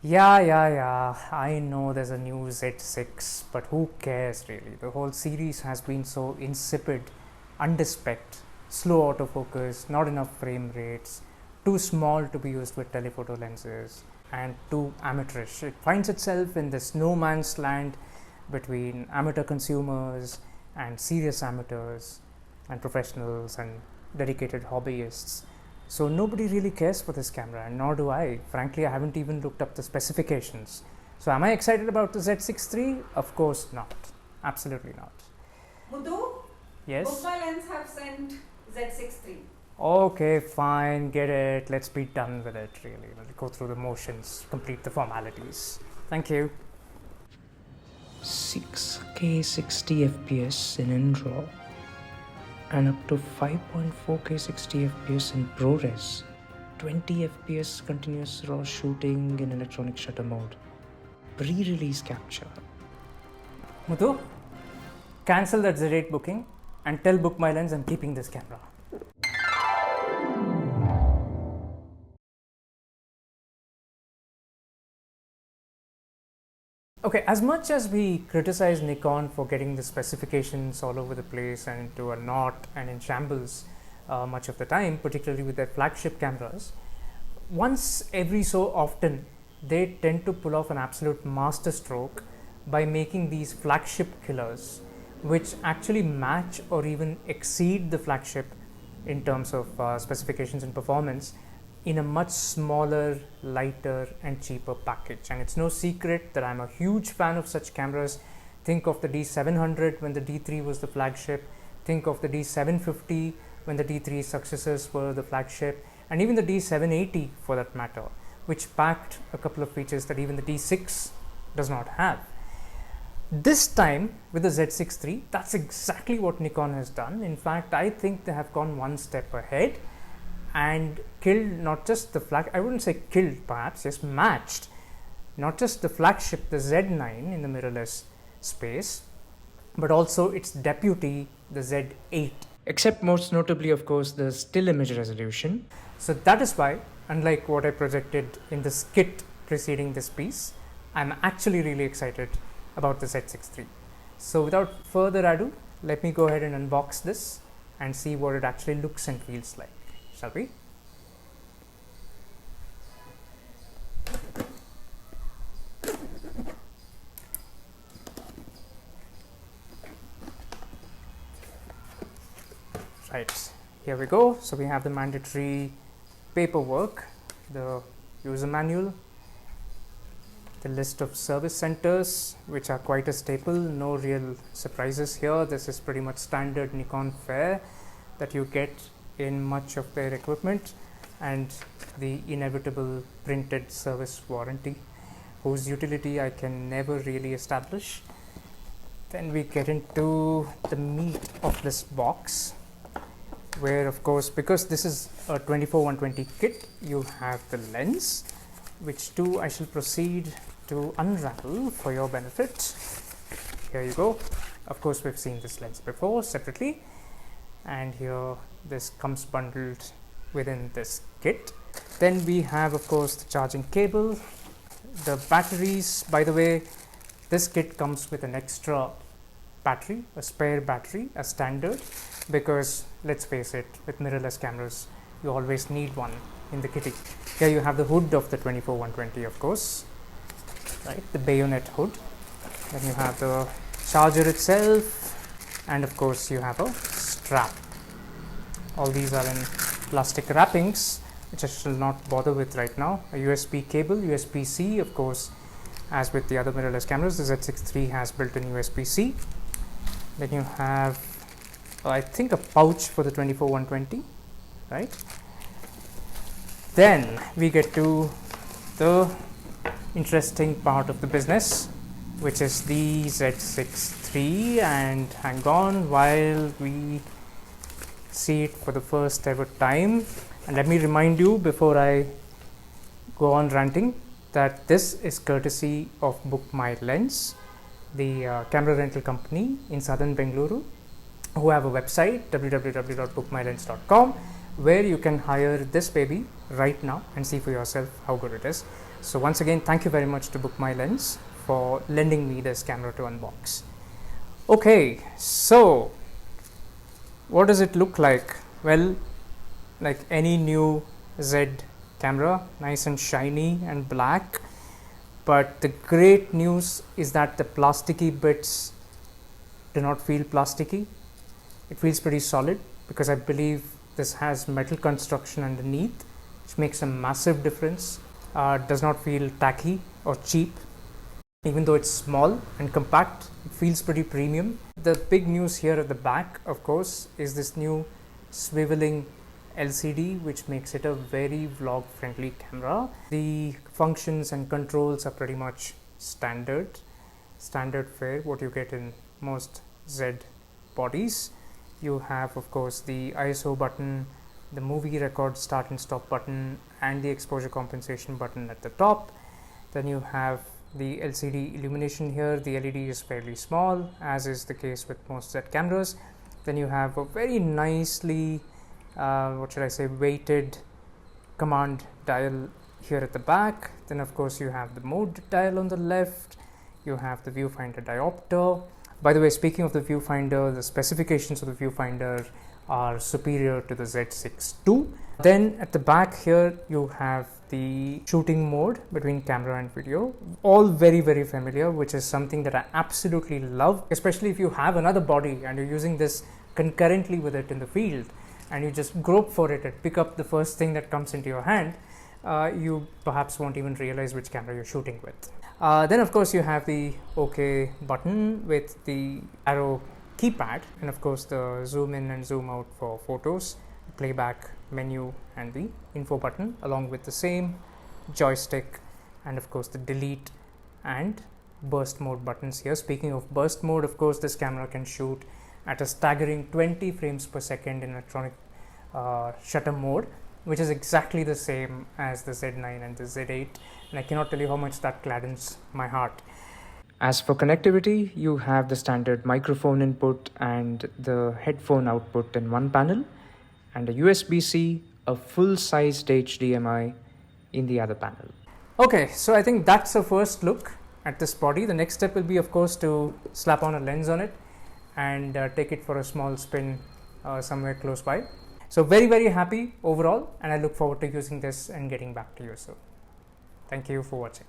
Yeah. I know there's a new Z6, but who cares really? The whole series has been so insipid, underspec, slow autofocus, not enough frame rates, too small to be used with telephoto lenses, and too amateurish. It finds itself in this no man's land between amateur consumers and serious amateurs and professionals and dedicated hobbyists. So nobody really cares for this camera, and nor do I. Frankly, I haven't even looked up the specifications. So am I excited about the Z6 III? Of course not. Absolutely not. Mudhu, Yes? Bookma Lens have sent Z6 III. Okay, fine, get it. Let's be done with it, really. Let's go through the motions, complete the formalities. Thank you. 6K 60 FPS in RAW and up to 5.4K 60 FPS in ProRes, 20 FPS continuous RAW shooting in electronic shutter mode, pre-release capture. Muthu, cancel that Z8 booking and tell Book My Lens I'm keeping this camera. Okay, as much as we criticize Nikon for getting the specifications all over the place and into a knot and in shambles much of the time, particularly with their flagship cameras, once every so often they tend to pull off an absolute masterstroke by making these flagship killers, which actually match or even exceed the flagship in terms of specifications and performance in a much smaller, lighter and cheaper package. And it's no secret that I'm a huge fan of such cameras. Think of the D700 when the D3 was the flagship, think of the D750 when the D3 successors were the flagship, and even the D780 for that matter, which packed a couple of features that even the D6 does not have. This time with the Z6 III, that's exactly what Nikon has done. In fact, I think they have gone one step ahead and killed not just the I wouldn't say killed, perhaps just matched not just the flagship, the Z9 in the mirrorless space, but also its deputy, the Z8, except most notably, of course, the still image resolution. So that is why, unlike what I projected in the skit preceding this piece, I'm actually really excited about the Z6 III. So without further ado, let me go ahead and unbox this and see what it actually looks and feels like. Shall we? Right, here we go. So we have the mandatory paperwork, the user manual, the list of service centers, which are quite a staple, no real surprises here. This is pretty much standard Nikon fare that you get in much of their equipment, and the inevitable printed service warranty, whose utility I can never really establish. Then we get into the meat of this box, where of course, because this is a 24-120 kit, you have the lens, which too I shall proceed to unravel for your benefit. Here you go. Of course, we've seen this lens before separately, and here this comes bundled within this kit. Then we have, of course, the charging cable, the batteries. By the way, this kit comes with an extra battery, a spare battery, as standard, because let's face it, with mirrorless cameras you always need one in the kitty. Here you have the hood of the 24-120, of course, right, the bayonet hood. Then you have the charger itself, and of course you have a strap. All these are in plastic wrappings, which I shall not bother with right now. A USB cable, USB-C, of course, as with the other mirrorless cameras, the Z6 III has built-in USB-C. Then you have, I think, a pouch for the 24-120, right? Then we get to the interesting part of the business, which is the Z6 III, and hang on while we see it for the first ever time. And let me remind you before I go on ranting that this is courtesy of Book My Lens, the camera rental company in southern Bengaluru, who have a website www.bookmylens.com, where you can hire this baby right now and see for yourself how good it is. So once again, thank you very much to Book My Lens for lending me this camera to unbox. Okay, so what does it look like? Well, like any new Z camera, nice and shiny and black. But the great news is that the plasticky bits do not feel plasticky. It feels pretty solid because I believe this has metal construction underneath, which makes a massive difference. Does not feel tacky or cheap. Even though it's small and compact, it feels pretty premium. The big news here at the back, of course, is this new swiveling LCD, which makes it a very vlog friendly camera. The functions and controls are pretty much standard fare, what you get in most Z bodies. You have, of course, the ISO button, the movie record start and stop button, and the exposure compensation button at the top. Then you have the LCD illumination here. The LED is fairly small, as is the case with most Z cameras. Then you have a very nicely weighted command dial here at the back. Then of course you have the mode dial on the left. You have the viewfinder diopter. By the way, speaking of the viewfinder, the specifications of the viewfinder are superior to the Z6 II. Then at the back here you have the shooting mode between camera and video, all very familiar, which is something that I absolutely love, especially if you have another body and you're using this concurrently with it in the field and you just grope for it and pick up the first thing that comes into your hand. You perhaps won't even realize which camera you're shooting with. Then of course you have the OK button with the arrow keypad, and of course the zoom in and zoom out for photos, playback menu, and the info button, along with the same joystick, and of course the delete and burst mode buttons here. Speaking of burst mode, of course this camera can shoot at a staggering 20 frames per second in electronic shutter mode, which is exactly the same as the Z9 and the Z8, and I cannot tell you how much that gladdens my heart. As for connectivity, you have the standard microphone input and the headphone output in one panel, and a USB-C, a full-sized HDMI in the other panel. Okay, so I think that's a first look at this body. The next step will be, of course, to slap on a lens on it and take it for a small spin somewhere close by. So very happy overall, and I look forward to using this and getting back to you soon. Thank you for watching.